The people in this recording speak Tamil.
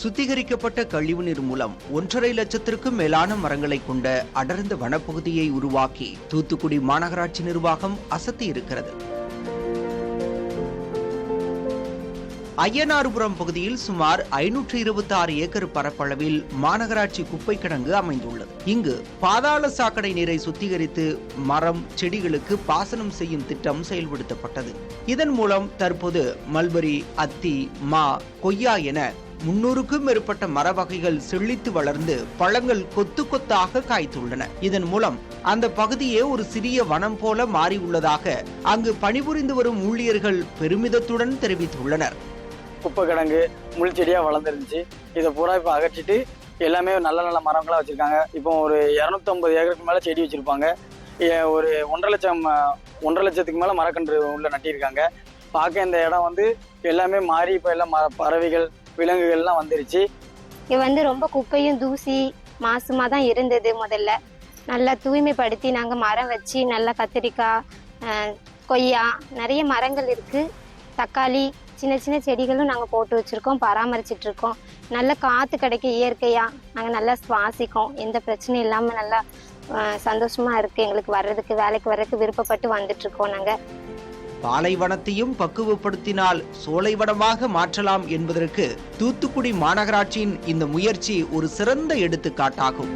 சுத்திகரிக்கப்பட்ட கழிவுநீர் மூலம் 1.5 லட்சத்திற்கும் மேலான மரங்களை கொண்ட அடர்ந்த வனப்பகுதியை உருவாக்கி தூத்துக்குடி மாநகராட்சி நிர்வாகம் அசத்தி இருக்கிறது. அய்யனார்புரம் பகுதியில் சுமார் 526 ஏக்கர் பரப்பளவில் மாநகராட்சி குப்பை கிடங்கு அமைந்துள்ளது. இங்கு பாதாள சாக்கடை நீரை சுத்திகரித்து மரம் செடிகளுக்கு பாசனம் செய்யும் திட்டம் செயல்படுத்தப்பட்டது. இதன் மூலம் தற்போது மல்பரி, அத்தி, மா, கொய்யா என 300க்கும் மேற்பட்ட மர வகைகள் செழித்து வளர்ந்து பழங்கள் கொத்து கொத்தாக காய்த்துள்ளன. இதன் மூலம் அந்த பகுதியே ஒரு சிறிய வனம் போல மாறியுள்ளதாக அங்கு பணிபுரிந்து வரும் ஊழியர்கள் பெருமிதத்துடன் தெரிவித்துள்ளனர். குப்பை கிடங்கு முள் செடியா வளர்ந்துருந்துச்சு. இதை பூரா இப்போ அகற்றிட்டு எல்லாமே நல்ல நல்ல மரங்களா வச்சிருக்காங்க. இப்போ ஒரு 250 ஏக்கருக்கு மேல செடி வச்சிருப்பாங்க. ஒரு 1.5 லட்சத்துக்கு மேல மரக்கன்று உள்ள நட்டிருக்காங்க. பார்க்க இந்த இடம் வந்து எல்லாமே மாறி இப்போ எல்லாம் பறவைகள் விலங்குகள்லாம் வந்துருச்சு. இது ரொம்ப குப்பையும் தூசி மாசுமா தான் இருந்தது. முதல்ல நல்லா தூய்மைப்படுத்தி நாங்கள் மரம் வச்சு நல்லா கத்திரிக்காய், கொய்யா நிறைய மரங்கள் இருக்கு. தக்காளி சின்ன சின்ன செடிகளும் நாங்கள் போட்டு வச்சிருக்கோம், பராமரிச்சுட்டு இருக்கோம். நல்ல காற்று கிடைக்க இயற்கையாக நாங்கள் நல்லா சுவாசிக்கோம். எந்த பிரச்சனையும் இல்லாமல் நல்லா சந்தோஷமா இருக்கு. எங்களுக்கு வர்றதுக்கு வேலைக்கு வர்றதுக்கு விருப்பப்பட்டு வந்துட்டு இருக்கோம். நாங்கள் பாலைவனத்தையும் பக்குவப்படுத்தினால் சோலைவனமாக மாற்றலாம் என்பதற்கு தூத்துக்குடி மாநகராட்சியின் இந்த முயற்சி ஒரு சிறந்த எடுத்துக்காட்டாகும்.